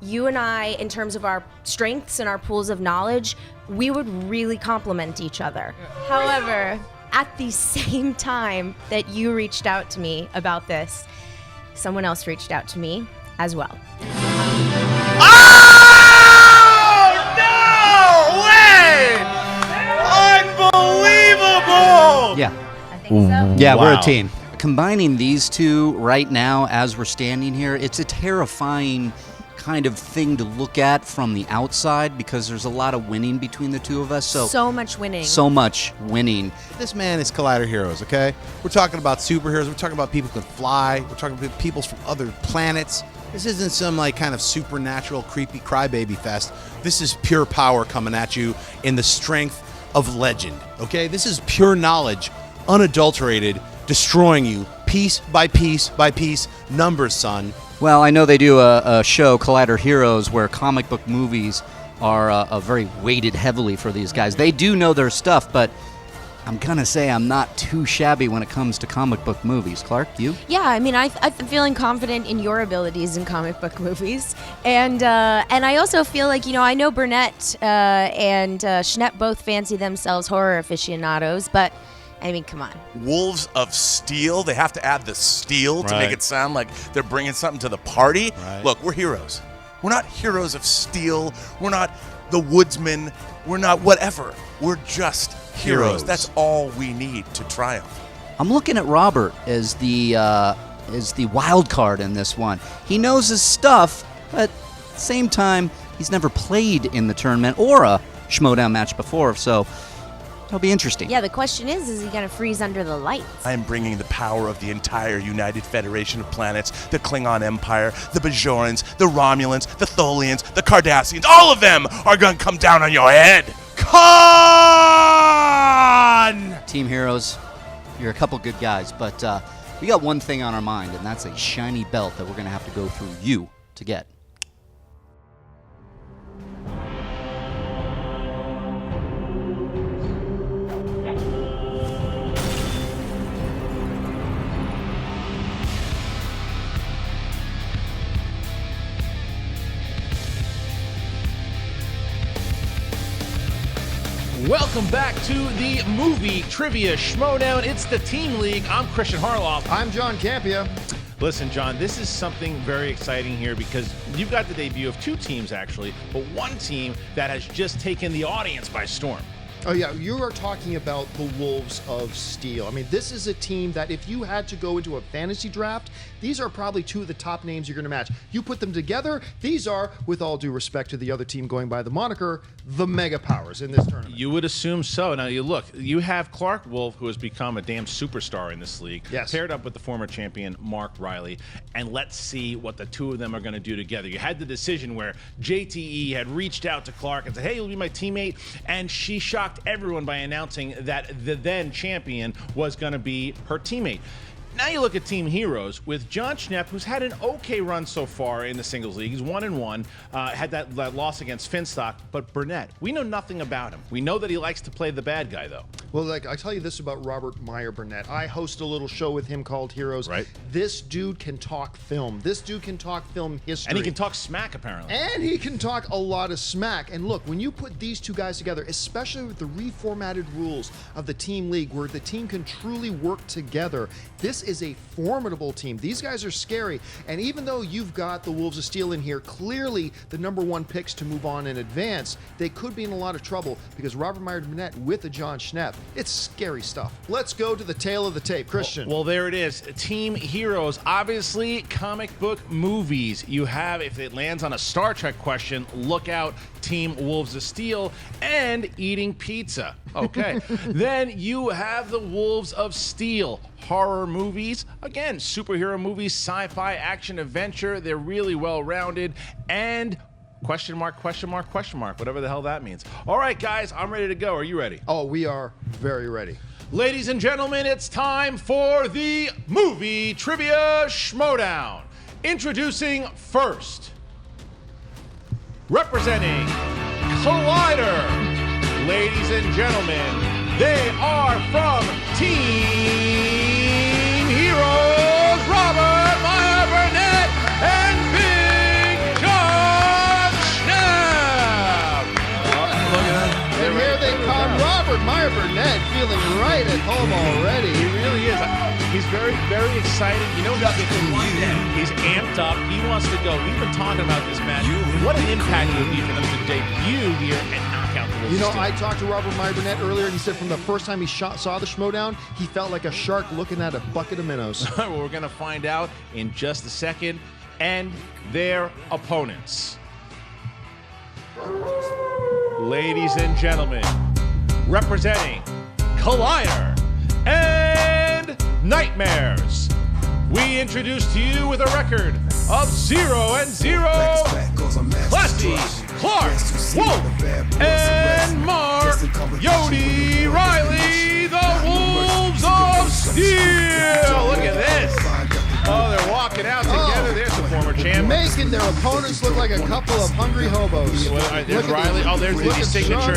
you and I, in terms of our strengths and our pools of knowledge, we would really complement each other. However, at the same time that you reached out to me about this, someone else reached out to me as well. Oh, no way! Unbelievable! Yeah. I think so. Yeah, Wow. we're a team. Combining these two right now as we're standing here, it's a terrifying kind of thing to look at from the outside because there's a lot of winning between the two of us. So much winning. So much winning. This man is Collider Heroes, okay? We're talking about superheroes. We're talking about people who can fly. We're talking about people from other planets. This isn't some like kind of supernatural, creepy crybaby fest. This is pure power coming at you in the strength of legend, okay? This is pure knowledge, unadulterated, destroying you piece by piece by piece. Numbers, son. Well, I know they do a show, Collider Heroes, where comic book movies are very weighted heavily for these guys. They do know their stuff, but I'm going to say I'm not too shabby when it comes to comic book movies. Clarke, you? Yeah, I mean, I'm feeling confident in your abilities in comic book movies, and I also feel like, I know Burnett and Schnepp both fancy themselves horror aficionados, but I mean, come on. Wolves of Steel. They have to add the steel to Right. make it sound like they're bringing something to the party. Right. Look, we're heroes. We're not heroes of steel. We're not the woodsmen. We're not whatever. We're just heroes. That's all we need to triumph. I'm looking at Robert as the wild card in this one. He knows his stuff, but at the same time, he's never played in the tournament or a Schmoedown match before, so it'll be interesting. Yeah, the question is he going to freeze under the lights? I am bringing the power of the entire United Federation of Planets, the Klingon Empire, the Bajorans, the Romulans, the Tholians, the Cardassians. All of them are going to come down on your head. Con! Team Heroes, you're a couple good guys, but we got one thing on our mind, and that's a shiny belt that we're going to have to go through you to get. Welcome back to the Movie Trivia Schmoedown. It's the Team League. I'm Christian Harloff. I'm John Campia. Listen, John, this is something very exciting here because you've got the debut of two teams, actually, but one team that has just taken the audience by storm. Oh, yeah, you are talking about the Wolves of Steel. I mean, this is a team that if you had to go into a fantasy draft, these are probably two of the top names you're going to match. You put them together, these are, with all due respect to the other team going by the moniker, the Mega Powers in this tournament. You would assume so. Now, you have Clarke Wolfe, who has become a damn superstar in this league, Yes. paired up with the former champion, Mark Reilly, and let's see what the two of them are going to do together. You had the decision where JTE had reached out to Clarke and said, hey, you'll be my teammate, and she shocked everyone by announcing that the then champion was going to be her teammate. Now you look at Team Heroes with John Schnepp, who's had an okay run so far in the singles league. He's 1-1, had that loss against Finstock, but Burnett, we know nothing about him. We know that he likes to play the bad guy, though. Well, like I tell you this about Robert Meyer Burnett. I host a little show with him called Heroes. Right. This dude can talk film. This dude can talk film history. And he can talk smack, apparently. And he can talk a lot of smack. And look, when you put these two guys together, especially with the reformatted rules of the Team League, where the team can truly work together, this is a formidable team. These guys are scary. And even though you've got the Wolves of Steel in here, clearly the #1 picks to move on and advance, they could be in a lot of trouble because Robert Meyer Burnett with a John Schnepp, it's scary stuff. Let's go to the tail of the tape. Christian. Well, there it is. Team Heroes. Obviously, comic book movies. You have, if it lands on a Star Trek question, look out, Team Wolves of Steel and eating pizza. Okay. Then you have the Wolves of Steel. Horror movies. Again, superhero movies, sci-fi, action, adventure. They're really well-rounded. And question mark, whatever the hell that means. All right, guys, I'm ready to go. Are you ready? Oh, we are very ready. Ladies and gentlemen, it's time for the Movie Trivia Schmoedown. Introducing first, representing Collider, ladies and gentlemen, they are from Team Heroes, Robert Meyer Burnett and Big John feeling right at home already. He really is. He's very, very excited. You know, he's amped up. He wants to go. We've been talking about this match. What an impact it would be for them to debut here and knock out the Wolfe. You know, I talked to Robert Meyer Burnett earlier, and he said from the first time he saw the Schmoedown, he felt like a shark looking at a bucket of minnows. Well, we're going to find out in just a second. And their opponents. Ladies and gentlemen, representing Collider and Nightmares, we introduce to you with a record of 0-0, Classy, Clarke, Wolfe, and Mark, Yodi, Reilly, the Wolves of Steel. Look at this. Oh, they're walking out together. There's the former champ. Making their opponents look like a couple of hungry hobos. Well, there's Reilly. Oh, there's the signature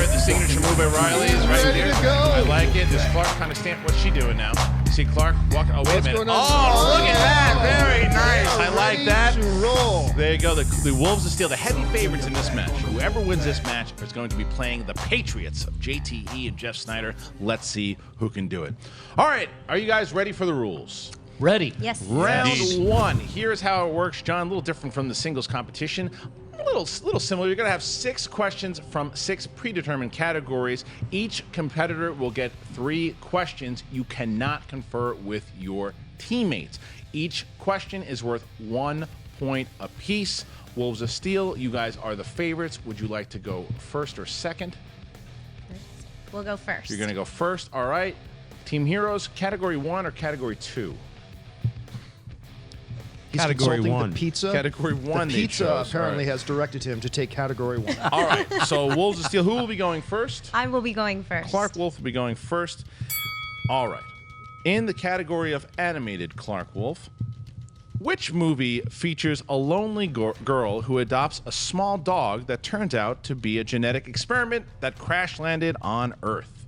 move by Reilly is right Ready there. to go. I like it. This Clarke kind of stand. What's she doing now? You see Clarke walking. Oh, wait What's a minute. going on? Oh, look at that. Very nice. I like Ready that. to roll. There you go. The Wolves of Steel, the heavy favorites in this match. Whoever wins this match is going to be playing the Patriots of JTE and Jeff Snyder. Let's see who can do it. All right. Are you guys ready for the rules? Ready. Yes. Round one. Here's how it works, John. A little different from the singles competition. A little similar. You're going to have 6 questions from 6 predetermined categories. Each competitor will get 3 questions. You cannot confer with your teammates. Each question is worth 1 point apiece. Wolves of Steel, you guys are the favorites. Would you like to go first or second? We'll go first. You're going to go first. All right. Team Heroes, category 1 or category 2? He's Category consulting 1. The pizza. Category 1 The they pizza chose. apparently All right. has directed him to take category 1. All right, so Wolves of Steel, who will be going first? I will be going first. Clarke Wolfe will be going first. All right. In the category of animated, Clarke Wolfe, which movie features a lonely girl who adopts a small dog that turns out to be a genetic experiment that crash-landed on Earth?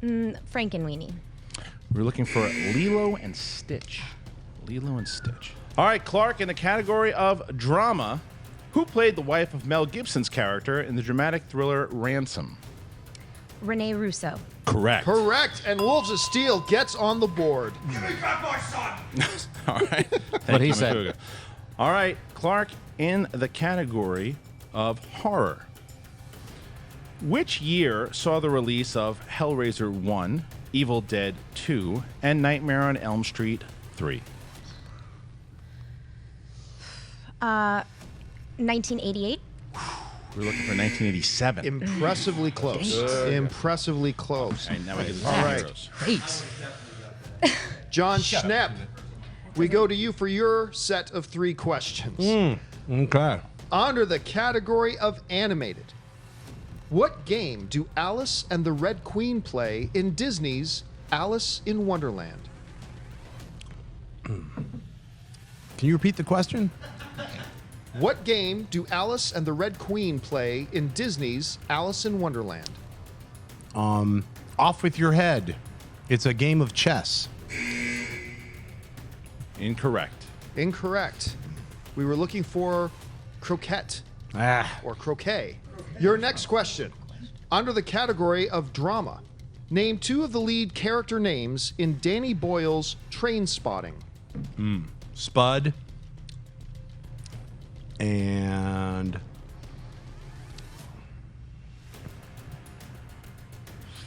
Frankenweenie. We're looking for Lilo and Stitch. Lilo and Stitch. All right, Clarke, in the category of drama, who played the wife of Mel Gibson's character in the dramatic thriller Ransom? Renee Russo. Correct. Correct, and Wolves of Steel gets on the board. All right. What he you, said. Makuga. All right, Clarke, in the category of horror, which year saw the release of Hellraiser 1, Evil Dead 2, and Nightmare on Elm Street 3? 1988. We're looking for 1987. Impressively close. Impressively close. Okay, now we get to the All Team right. Heroes. Great. John Schnepp, we go to you for your set of 3 questions. Okay. Under the category of animated, what game do Alice and the Red Queen play in Disney's Alice in Wonderland? Can you repeat the question? What game do Alice and the Red Queen play in Disney's Alice in Wonderland? Off with your head. It's a game of chess. Incorrect. Incorrect. We were looking for croquette Ah. or croquet. Your next question. Under the category of drama, name 2 of the lead character names in Danny Boyle's Train Spotting. Spud. And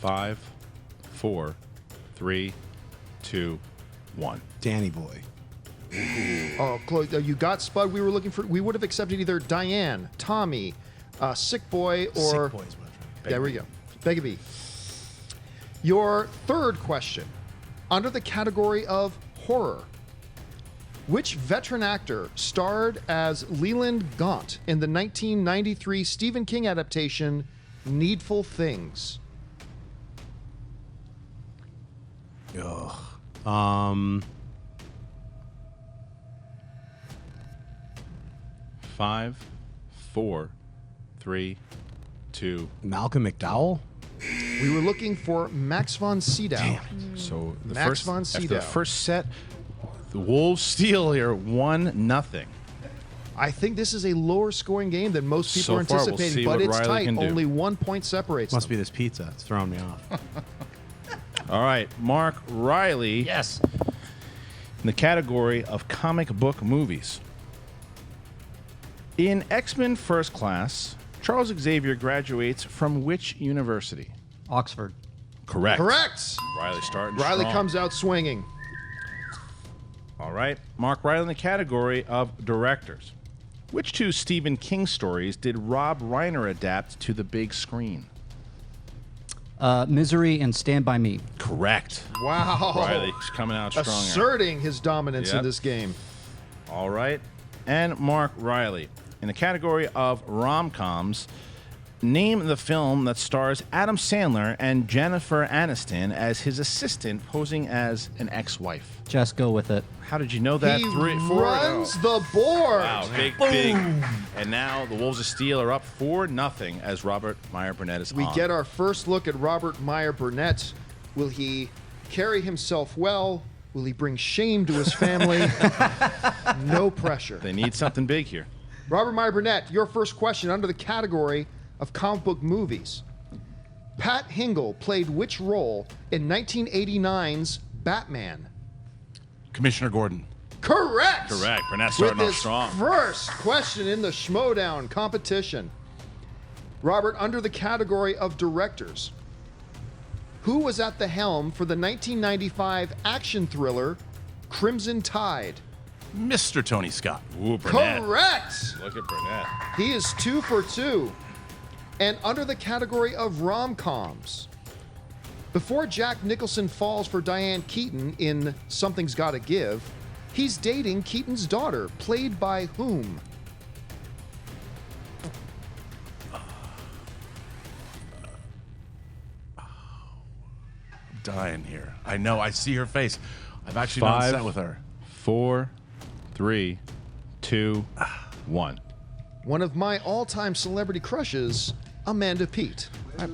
5, 4, 3, 2, 1. Danny Boy. Oh, you got Spud. We were looking for. We would have accepted either Diane, Tommy, Sick Boy, or. Sick Boy's what I'm trying. There we go. Begaby. Your third question. Under the category of horror, which veteran actor starred as Leland Gaunt in the 1993 Stephen King adaptation Needful Things? Ugh. 5, 4, 3, 2. Malcolm McDowell? We were looking for Max von Sydow. So the Max first, von after the Sydow. first set, the Wolves steal here 1-0. I think this is a lower scoring game than most people are So far, we'll anticipating, see but what it's Reilly tight. can do. Only 1 point separates Must them. be this pizza. It's throwing me off. All right, Mark Reilly. Yes. In the category of comic book movies. In X-Men First Class, Charles Xavier graduates from which university? Oxford. Correct. Correct. Reilly starting Reilly strong. comes out swinging. All right, Mark Reilly in the category of directors. Which two Stephen King stories did Rob Reiner adapt to the big screen? Misery and Stand By Me. Correct. Wow. Riley's coming out strong here. Asserting his dominance in Yep. this game. All right. And Mark Reilly. In the category of rom-coms, name the film that stars Adam Sandler and Jennifer Aniston as his assistant posing as an ex-wife. Just go with it. How did you know that? He 3-4. runs the board. Wow, big. And now the Wolves of Steel are up 4-0 as Robert Meyer Burnett is We on. get our first look at Robert Meyer Burnett. Will he carry himself well? Will he bring shame to his family? No pressure. They need something big here. Robert Meyer Burnett, your first question under the category of comic book movies. Pat Hingle played which role in 1989's Batman? Commissioner Gordon. Correct! Correct. Burnett With starting off his strong. first question in the Schmoedown competition. Robert, under the category of directors, who was at the helm for the 1995 action thriller Crimson Tide? Mr. Tony Scott. Ooh, Burnett. Correct! Look at Burnett. He is 2 for 2. And under the category of rom-coms, before Jack Nicholson falls for Diane Keaton in Something's Gotta Give, he's dating Keaton's daughter, played by whom? Dying here. I know. I see her face. I've actually been on 5, set with her. 4, 3, 2, 1. One of my all-time celebrity crushes, Amanda Peet.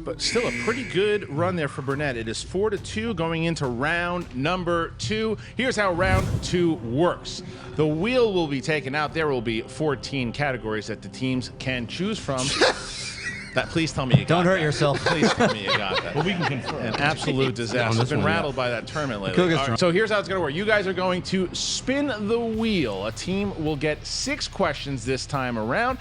But still a pretty good run there for Burnett. It is 4-2 going into round number 2. Here's how round 2 works. The wheel will be taken out. There will be 14 categories that the teams can choose from. Please tell me you got Don't hurt that. yourself. Please tell me you got that. Well, we can confirm. An absolute disaster. I've been rattled by that tournament lately. All right, so here's how it's going to work. You guys are going to spin the wheel. A team will get 6 questions this time around.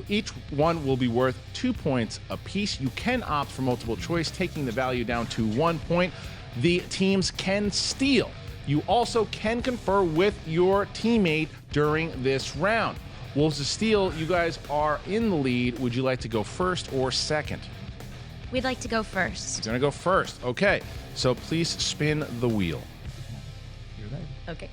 Each one will be worth 2 points apiece. You can opt for multiple choice, taking the value down to 1 point. The teams can steal. You also can confer with your teammate during this round. Wolves of Steel, you guys are in the lead. Would you like to go first or second? We'd like to go first. You're going to go first. Okay, so please spin the wheel. Okay.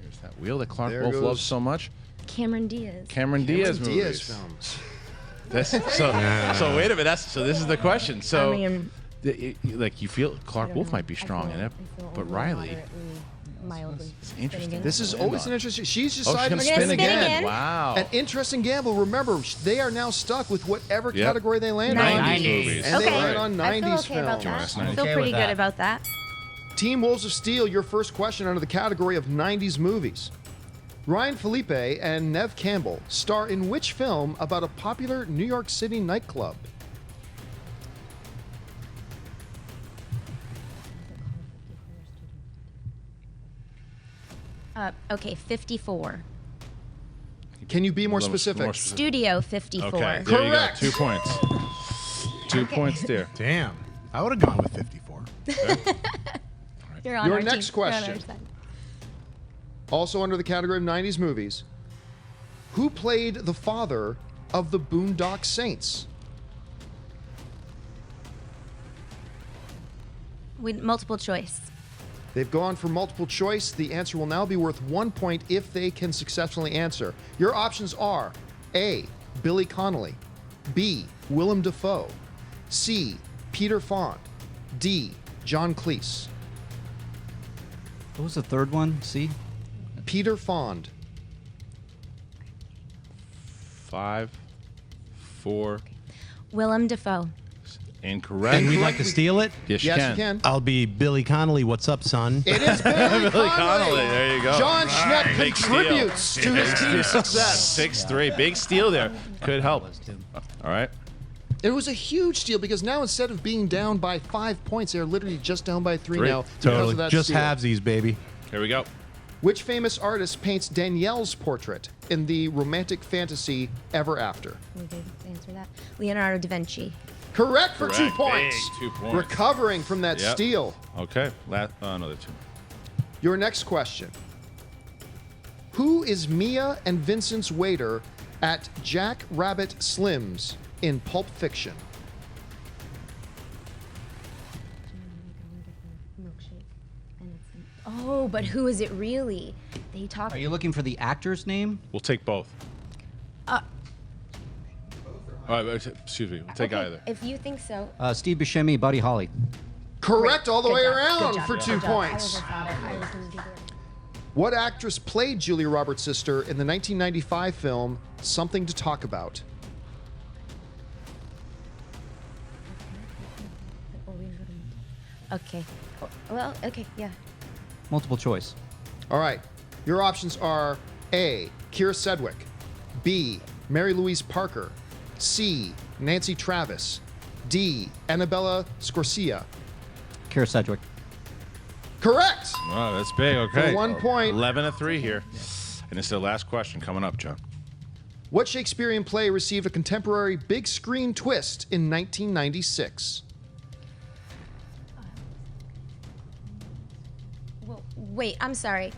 Here's that wheel that Clarke There Wolfe goes- loves so much. Cameron Diaz. Cameron Diaz Diaz movies. films. So wait a minute. So this is the question. So I mean, like you feel Clarke Wolfe might be strong in it, but Reilly. It's interesting. This is always an interesting. She's Oh, she's decided going to to We're spin gonna spin again. again. Wow. An interesting gamble. Remember, they are now stuck with whatever Yep. category they land on. 90s movies. And they Okay. land on I feel 90s okay about films. that. I I'm feel okay pretty with good that. about that. Team Wolves of Steel, your first question under the category of 90s movies. Ryan Felipe and Nev Campbell star in which film about a popular New York City nightclub? Okay, 54. Can you be more A little specific? more specific. Studio 54. Okay, there Correct. you go. 2 points. 2 points there. Damn. I would have gone with 54. You're on Your our next team. You're on our question. side. Also under the category of 90s movies. Who played the father of the Boondock Saints? With multiple choice. They've gone for multiple choice. The answer will now be worth 1 point if they can successfully answer. Your options are A, Billy Connolly, B, Willem Dafoe, C, Peter Fonda, D, John Cleese. What was the third one? See? Peter Fonda. 5, 4. Willem Dafoe. Incorrect. And we'd like to steal it? Yes, Yes, you can. I'll be Billy Connolly. What's up, son? It is Billy Connolly. There you go. John Schnepp Big contributes to his team's success. 6-3. Big steal there. Could help. All right. It was a huge steal because now instead of being down by 5 points, they're literally just down by 3 now. because Totally. of that Just steal. halvesies, baby. Here we go. Which famous artist paints Danielle's portrait in the romantic fantasy Ever After? Okay, answer that. Leonardo da Vinci. Correct for 2 Correct. points. Big 2 points. Recovering from that Yep. steal. Okay. Another 2. Your next question. Who is Mia and Vincent's waiter at Jack Rabbit Slim's in Pulp Fiction? Oh, but who is it really? They talk. Are you looking for the actor's name? We'll take both. All right, excuse me. We'll take Okay, either. if you think so. Steve Buscemi, Buddy Holly. Correct all the Good way job, good around job, for good 2 job. points. I was gonna do that. What actress played Julia Roberts' sister in the 1995 film Something to Talk About? Okay. Well, okay, yeah. Multiple choice. All right. Your options are A. Kira Sedgwick, B. Mary Louise Parker, C. Nancy Travis, D. Annabella Scorsia. Kira Sedgwick. Correct. Oh, that's big. Okay. 1 point. 11-3 here. And it's the last question coming up, John. What Shakespearean play received a contemporary big screen twist in 1996? Well, wait, I'm sorry.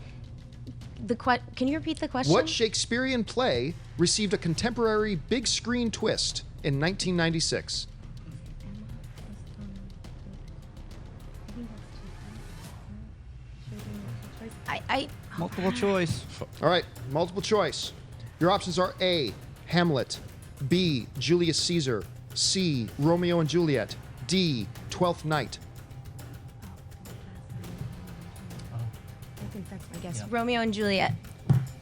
Can you repeat the question? What Shakespearean play received a contemporary big screen twist in 1996? Multiple choice. All right, multiple choice. Your options are A. Hamlet, B. Julius Caesar, C. Romeo and Juliet, D. Twelfth Night. I think that's my guess. Romeo and Juliet.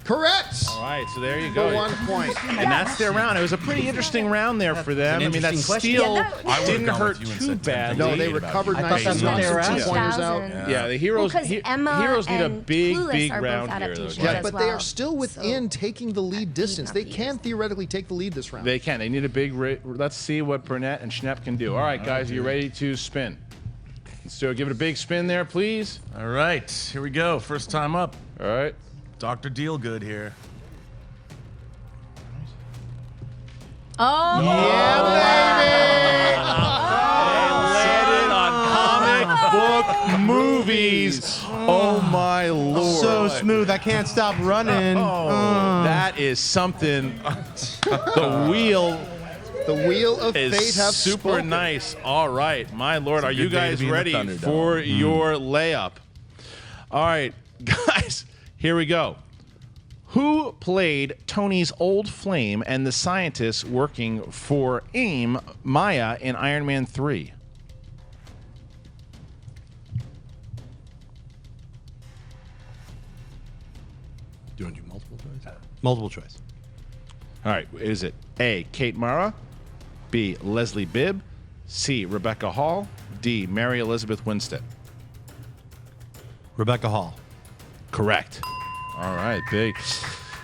Correct. All right, so there you For go. 1 point. And that's their round. It was a pretty interesting round there for them. an I mean, that interesting question. steal Yeah, I would've didn't gone hurt with you and too said 10. badly. No, they recovered I thought nicely. that's what they were Knocked some asking. pointers out. 2000. Yeah, the heroes. Well, 'cause Emma heroes need a and big, Clueless big are both round here. adaptations Yeah, as but they well. are still within So- taking the lead distance. not They be can used. theoretically take the lead this round. They can. They need a big. Let's see what Burnett and Schnepp can do. All right, guys, are you ready to spin? So give it a big spin there, please. All right, here we go. First time up. All right. Dr. Dealgood here. Oh, Landed on comic book movies. Oh my lord. So smooth, I can't stop running. That is something. The wheel The wheel of fate is have super spoken. nice. All right, my lord, are you good day to guys be in the ready Thunderdome. for your layup? All right, guys, here we go. Who played Tony's old flame and the scientist working for AIM, Maya, in Iron Man 3? Do you want to do multiple choice? Multiple choice. All right, is it A, Kate Mara, B, Leslie Bibb, C, Rebecca Hall, D, Mary Elizabeth Winstead? Rebecca Hall. Correct. All right, big.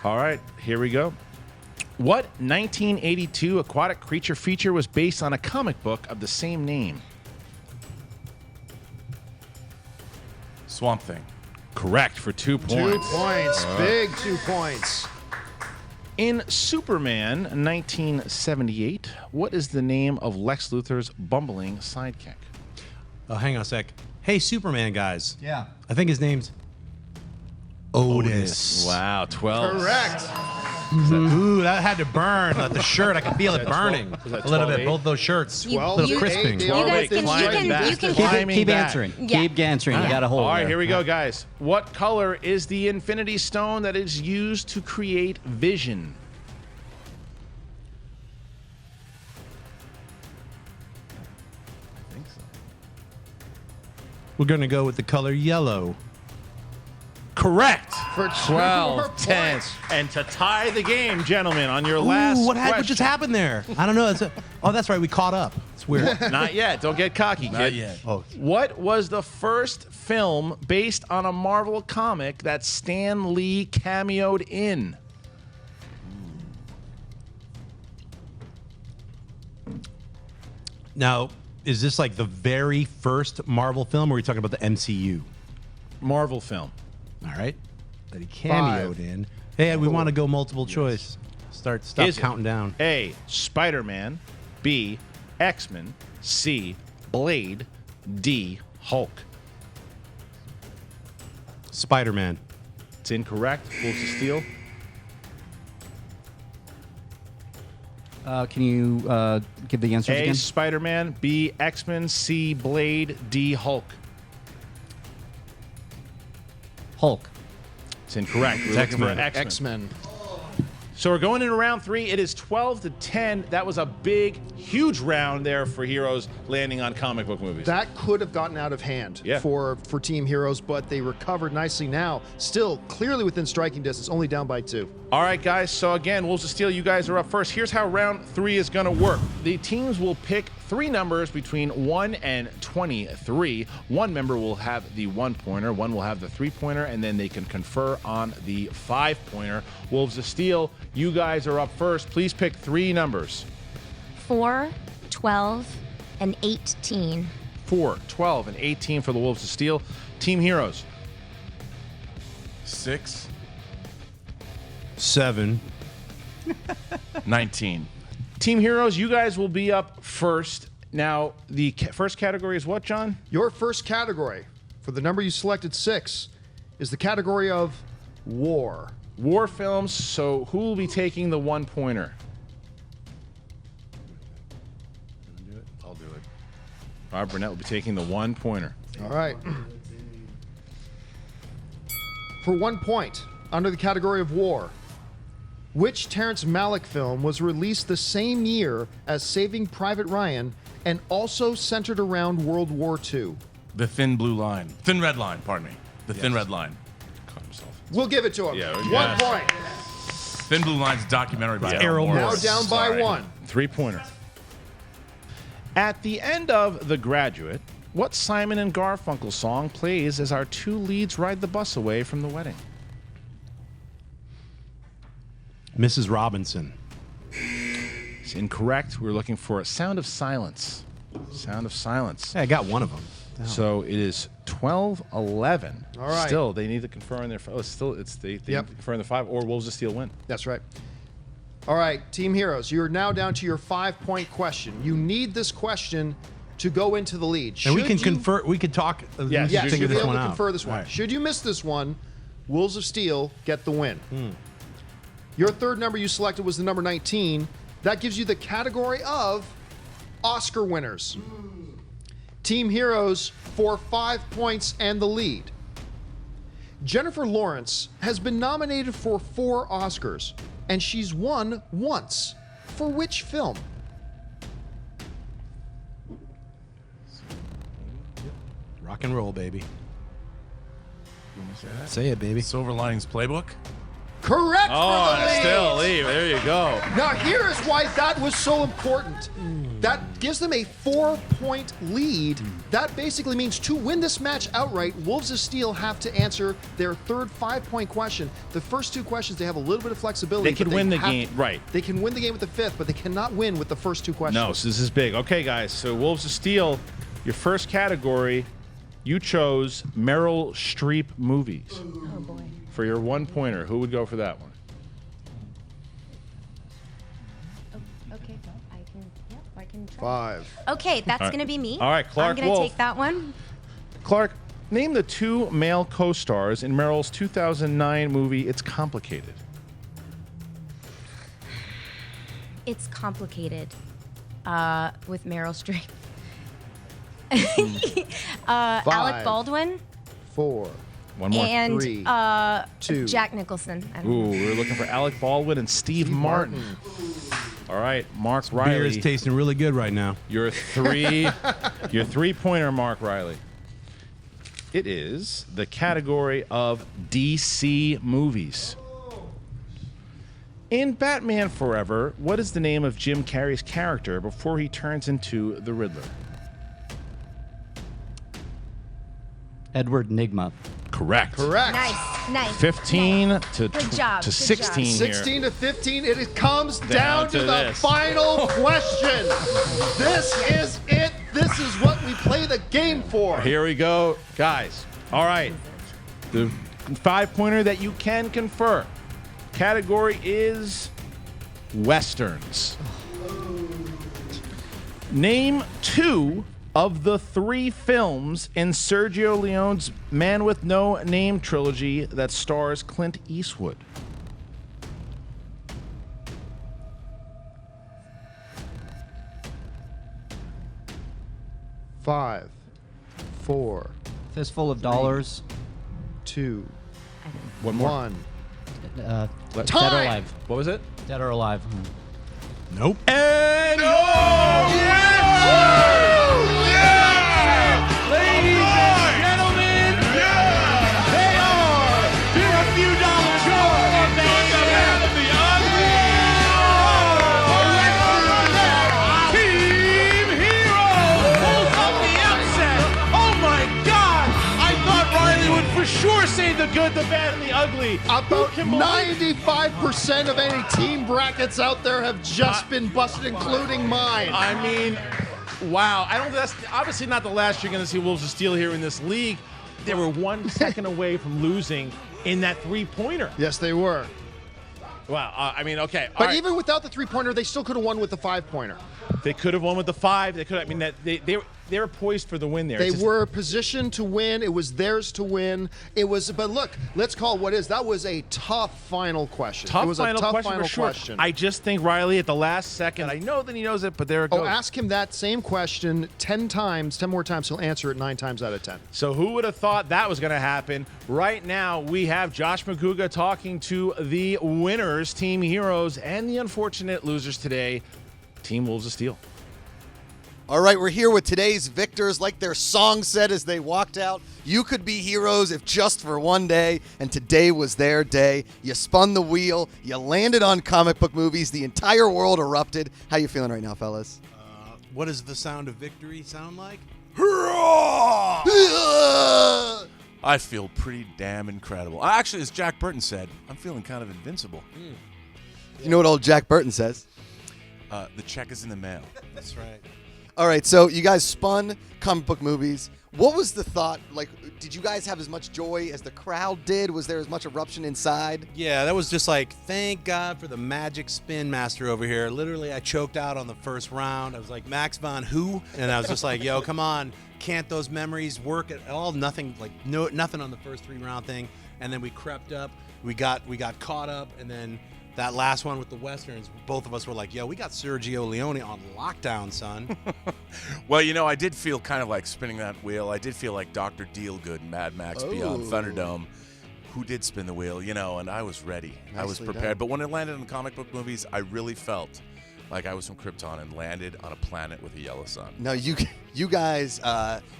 All right, here we go. What 1982 aquatic creature feature was based on a comic book of the same name? Swamp Thing. Correct for 2 points. 2 points. Big 2 points. In Superman 1978, what is the name of Lex Luthor's bumbling sidekick? Oh, hang on a sec. Hey, Superman guys. Yeah. I think his name's Otis. Wow, 12. Correct. Ooh, that had to burn. Like the shirt, I could feel it burning was that a little 12-8? bit. Both those shirts. You- a little you- crisping. they You are guys within can, striking you distance. can Climbing Keep back. answering. Yeah. Keep answering. You got a hold. All right, there. here we go, guys. What color is the Infinity Stone that is used to create vision? I think so. We're going to go with the color yellow. correct. For 12, 10. And to tie the game, gentlemen, on your last Ooh, what question. just happened there? I don't know. Oh, that's right. We caught up. It's weird. Not yet. Don't get cocky, kid. Not yet. Oh. What was the first film based on a Marvel comic that Stan Lee cameoed in? Now, is this like the very first Marvel film, or are we talking about the MCU? Marvel film. All right. That he cameoed in. Hey, we want to go multiple choice. Stop Is it counting down. A, Spider-Man. B, X-Men. C, Blade. D, Hulk. Spider-Man. It's incorrect. Wolves of Steel. Can you give the answers A, again? Spider-Man. B, X-Men. C, Blade. D, Hulk. Hulk. It's incorrect. We're looking for X-Men. X-Men. So we're going into round 3. It is 12 to 10. That was a big, huge round there for Heroes landing on comic book movies. That could have gotten out of hand for Team Heroes, but they recovered nicely now. Still clearly within striking distance, only down by 2. All right, guys. So again, Wolves of Steel, you guys are up first. Here's how round 3 is going to work. The teams will pick 3 numbers between 1 and 23. One member will have the 1-pointer, one will have the 3-pointer, and then they can confer on the 5-pointer. Wolves of Steel, you guys are up first. Please pick 3 numbers. 4, 12, and 18. 4, 12, and 18 for the Wolves of Steel. Team Heroes. 6, 7. 19. Team Heroes, you guys will be up first. Now, the first category is what, John? Your first category for the number you selected, 6, is the category of war. War films. So who will be taking the 1-pointer? I'll do it. All right, Burnett will be taking the 1-pointer. All right. For 1 point, under the category of war, which Terrence Malick film was released the same year as Saving Private Ryan and also centered around World War II? The Thin Blue Line. Thin Red Line, pardon me. The Thin Red Line. Caught himself. We'll give it to him. Yeah, 1 point. Thin Blue Line's a documentary by Errol Errol Now Morris. down by Sorry. 1. 3-pointer. At the end of The Graduate, what Simon and Garfunkel song plays as our 2 leads ride the bus away from the wedding? Mrs. Robinson. It's incorrect. We're looking for Sound of Silence. Sound of Silence. Hey, I got one of them. So it is 12-11. All right. Still, they need to confer on their. Oh, they need to confer on the 5, or Wolves of Steel win. That's right. All right, Team Heroes, you're now down to your 5-point question. You need this question to go into the lead. And we Should can you- confer. We could talk. Yes, Yes, Figure you'll be this able to out. confer this one. All right. Should you miss this one, Wolves of Steel get the win. Your third number you selected was the number 19. That gives you the category of Oscar winners. Team Heroes for 5 points and the lead. Jennifer Lawrence has been nominated for 4 Oscars, and she's won once. For which film? Rock and roll, baby. Say it, baby. Silver Linings Playbook. Correct for the lead. Still leave. There you go. Now here is why that was so important. That gives them a 4-point lead. That basically means to win this match outright, Wolves of Steel have to answer their third 5-point question. The first 2 questions, they have a little bit of flexibility. They can but win the have- game, right? They can win the game with the 5th, but they cannot win with the first 2 questions. No, so this is big. Okay, guys. So Wolves of Steel, your first category, you chose Meryl Streep movies. Oh, boy. For your 1-pointer, who would go for that one? Okay, I can try. 5. Okay, that's All right. going to be me. All right, Clarke I'm going to Wolfe. take that one. Clarke, name the 2 male co-stars in Meryl's 2009 movie It's Complicated. It's complicated with Meryl Streep. 5. Alec Baldwin 4. One more. and 3, 2. Ooh, Jack Nicholson. I don't know. we're looking for Alec Baldwin and Steve Martin. All right, Mark Beer is Reilly. tasting really good right now. Your 3-pointer, Mark Reilly. It is the category of DC movies. In Batman Forever, what is the name of Jim Carrey's character before he turns into the Riddler? Edward Nygma. Correct. Correct. Nice. 15 to Good job, to good 16 job. here. 16 to 15. It comes down to the this. final question. This is it. This is what we play the game for. Here we go, guys. All right. The 5-pointer that you can confer. Category is Westerns. Name 2 of the 3 films in Sergio Leone's Man with No Name trilogy that stars Clint Eastwood. Five, 4, Fistful of Dollars. 2, One more. 1. Dead or Time! Alive. What was it? Dead or Alive. Nope. And ladies and gentlemen, they are a few dollars short of the Team Hero pulls up the upset. Oh my God! I thought Reilly would for sure say the good, the bad, and the ugly. About Who can believe- 95% of any team brackets out there have just been busted, including mine. I mean, wow. I don't. That's obviously not the last you're going to see Wolves of Steel here in this league. They were 1 second away from losing in that 3-pointer. Yes, they were. Wow. I mean, okay. all But right. even without the 3-pointer, they still could have won with the 5-pointer. They could have won with the 5. They could. I mean, that they were poised for the win there. They It's just- were positioned to win. It was theirs to win. It was, but look, let's call it what is. That was a tough final question. Tough it was final a tough question final for sure. question. I just think Reilly at the last second. I know that he knows it, but there it goes. Oh, ask him that same question 10 times, 10 more times. He'll answer it 9 times out of 10. So who would have thought that was going to happen? Right now, we have Josh McCouga talking to the winners, Team Heroes, and the unfortunate losers today, Team Wolves of Steel. All right, we're here with today's victors. Like their song said as they walked out, you could be heroes if just for one day, and today was their day. You spun the wheel, you landed on comic book movies, the entire world erupted. How you feeling right now, fellas? What does the sound of victory sound like? I feel pretty damn incredible. Actually, as Jack Burton said, I'm feeling kind of invincible. You know what old Jack Burton says? The check is in the mail. That's right. All right, so you guys spun comic book movies. What was the thought? Like, did you guys have as much joy as the crowd did? Was there as much eruption inside? Yeah, that was just like, thank God for the magic spin master over here. Literally, I choked out on the first round. I was like, Max von who? And I was just like, yo, come on. Can't those memories work at all? Nothing, like, nothing on the first 3-round thing. And then we crept up. We got caught up. And then that last one with the Westerns, both of us were like, yo, we got Sergio Leone on lockdown, son. Well, you know, I did feel kind of like spinning that wheel. I did feel like Dr. Dealgood in Mad Max Beyond Thunderdome, who did spin the wheel, you know, and I was ready. I was Nicely prepared. done. But when it landed in the comic book movies, I really felt like I was from Krypton and landed on a planet with a yellow sun. No, you guys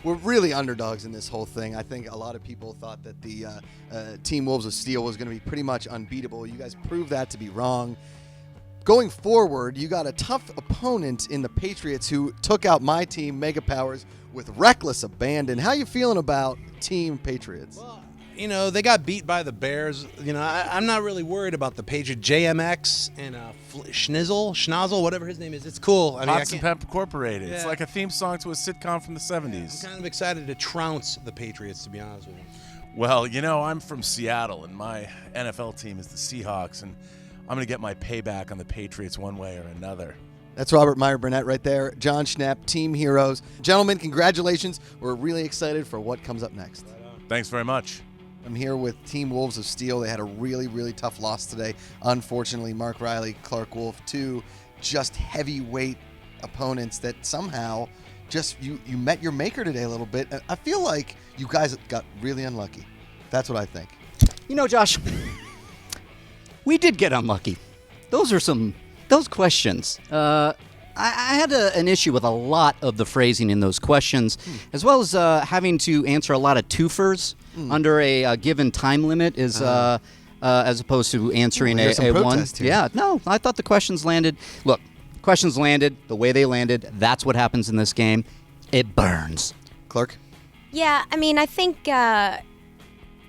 were really underdogs in this whole thing. I think a lot of people thought that the Team Wolves of Steel was going to be pretty much unbeatable. You guys proved that to be wrong. Going forward, you got a tough opponent in the Patriots who took out my team, Mega Powers, with reckless abandon. How you feeling about Team Patriots? You know, they got beat by the Bears. You know, I'm not really worried about the Patriot. JMX and Schnozzle, whatever his name is. It's cool. I mean, Pots and Pep Incorporated. It's Yeah. like a theme song to a sitcom from the I'm 70s. kind of excited to trounce the Patriots, to be honest with you. Well, you know, I'm from Seattle, and my NFL team is the Seahawks, and I'm going to get my payback on the Patriots one way or another. That's Robert Meyer Burnett right there. John Schnepp, Team Heroes. Gentlemen, congratulations. We're really excited for what comes up next. Thanks very much. I'm here with Team Wolves of Steel. They had a really, really tough loss today. Unfortunately, Mark Reilly, Clarke, Wolfe, 2 just heavyweight opponents that somehow just you met your maker today a little bit. I feel like you guys got really unlucky. That's what I think. You know, Josh, we did get unlucky. Those questions. I had an issue with a lot of the phrasing in those questions, as well as having to answer a lot of twofers under a given time limit as opposed to answering There's some a one. protest here. Yeah, no, I thought the questions landed. Look, questions landed the way they landed. That's what happens in this game. It burns. Clarke? Yeah, I mean, I think I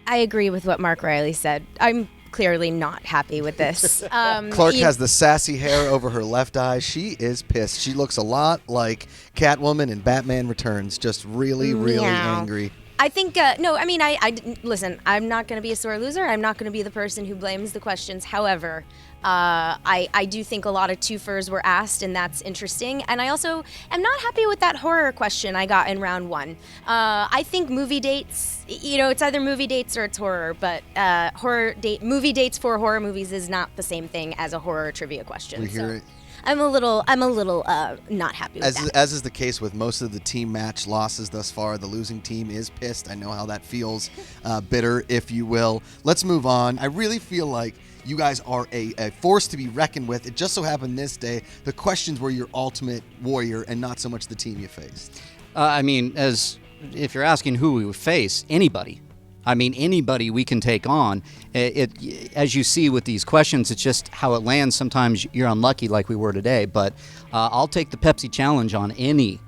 agree with what Mark Reilly said. I'm clearly not happy with this. Clarke has the sassy hair over her left eye. She is pissed. She looks a lot like Catwoman in Batman Returns, just really, really Meow. angry. I think, no, I mean, listen, I'm not going to be a sore loser. I'm not going to be the person who blames the questions. However, I do think a lot of twofers were asked, and that's interesting. And I also am not happy with that horror question I got in round 1. I think movie dates, it's either movie dates or it's horror, but movie dates for horror movies is not the same thing as a horror trivia question. We hear it. I'm a little not happy with that. As is the case with most of the team match losses thus far, the losing team is pissed. I know how that feels, bitter, if you will. Let's move on. I really feel like you guys are a force to be reckoned with. It just so happened this day, the questions were your ultimate warrior and not so much the team you faced. I mean, if you're asking who we would face, anybody. I mean, anybody we can take on. As you see with these questions, it's just how it lands. Sometimes you're unlucky like we were today, but I'll take the Pepsi challenge on any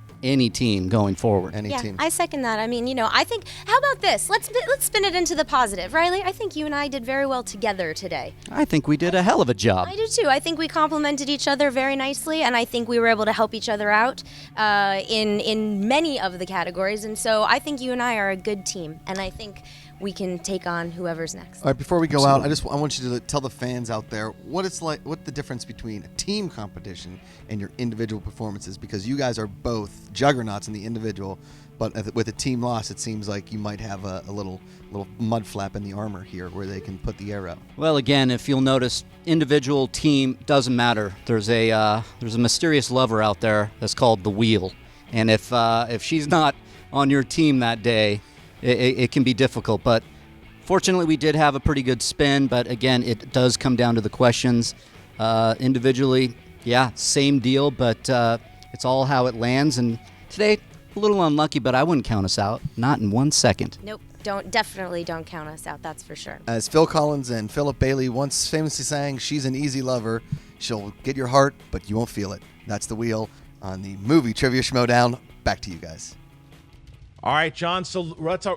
team going forward. Any team. I second that. I mean, I think, how about this? Let's spin it into the positive. Reilly, I think you and I did very well together today. I think we did a hell of a job. I do too. I think we complemented each other very nicely, and I think we were able to help each other out in many of the categories. And so I think you and I are a good team, and I think we can take on whoever's next. All right, before we go out, I want you to tell the fans out there what the difference between a team competition and your individual performances, because you guys are both juggernauts in the individual, but with a team loss, it seems like you might have a little mud flap in the armor here where they can put the air out. Well, again, if you'll notice, individual, team, doesn't matter. There's a mysterious lover out there that's called the Wheel, and if she's not on your team that day, it can be difficult. But fortunately, we did have a pretty good spin. But again, it does come down to the questions. Individually, yeah, same deal. But it's all how it lands. And today, a little unlucky, but I wouldn't count us out. Not in 1 second. Nope. Definitely don't count us out. That's for sure. As Phil Collins and Philip Bailey once famously sang, she's an easy lover. She'll get your heart, but you won't feel it. That's the Wheel on the Movie Trivia Schmoedown. Back to you guys. All right, John, so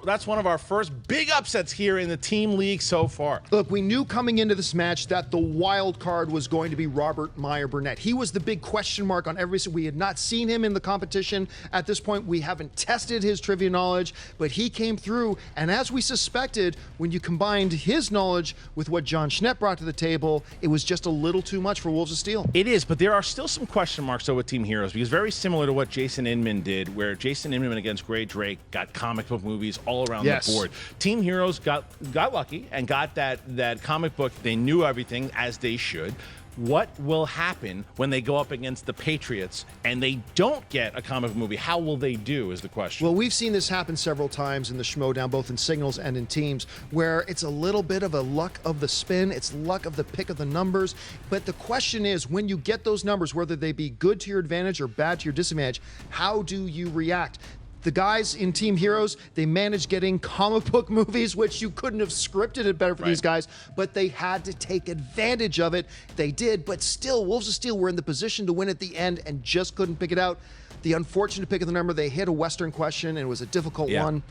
that's one of our first big upsets here in the team league so far. Look, we knew coming into this match that the wild card was going to be Robert Meyer Burnett. He was the big question mark on every. We had not seen him in the competition at this point. We haven't tested his trivia knowledge, but he came through. And as we suspected, when you combined his knowledge with what John Schnepp brought to the table, it was just a little too much for Wolves of Steel. It is, but there are still some question marks though with Team Heroes, because very similar to what Jason Inman did, where Jason Inman against Gray Drake got comic book movies all around the board. Team Heroes got lucky and got that comic book. They knew everything, as they should. What will happen when they go up against the Patriots and they don't get a comic movie? How will they do is the question. Well, we've seen this happen several times in the Schmoedown, both in singles and in teams, where it's a little bit of a luck of the spin, it's luck of the pick of the numbers. But the question is, when you get those numbers, whether they be good to your advantage or bad to your disadvantage, how do you react? The guys in Team Heroes, they managed getting comic book movies, which you couldn't have scripted it better for these guys, but they had to take advantage of it. They did, but still, Wolves of Steel were in the position to win at the end and just couldn't pick it out. The unfortunate pick of the number, they hit a Western question, and it was a difficult one.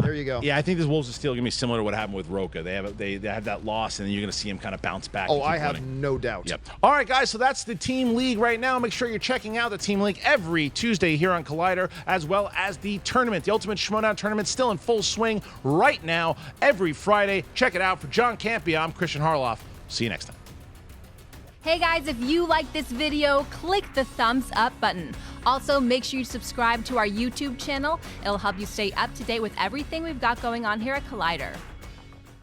There you go. Yeah, I think this Wolves of Steel going to be similar to what happened with Roca. They have that loss, and then you're going to see him kind of bounce back. Oh, I have no doubt. Yep. All right, guys, so that's the Team League right now. Make sure you're checking out the Team League every Tuesday here on Collider, as well as the tournament. The Ultimate Schmoedown Tournament still in full swing right now every Friday. Check it out. For John Campia, I'm Christian Harloff. See you next time. Hey guys, if you like this video, click the thumbs up button. Also, make sure you subscribe to our YouTube channel. It'll help you stay up to date with everything we've got going on here at Collider.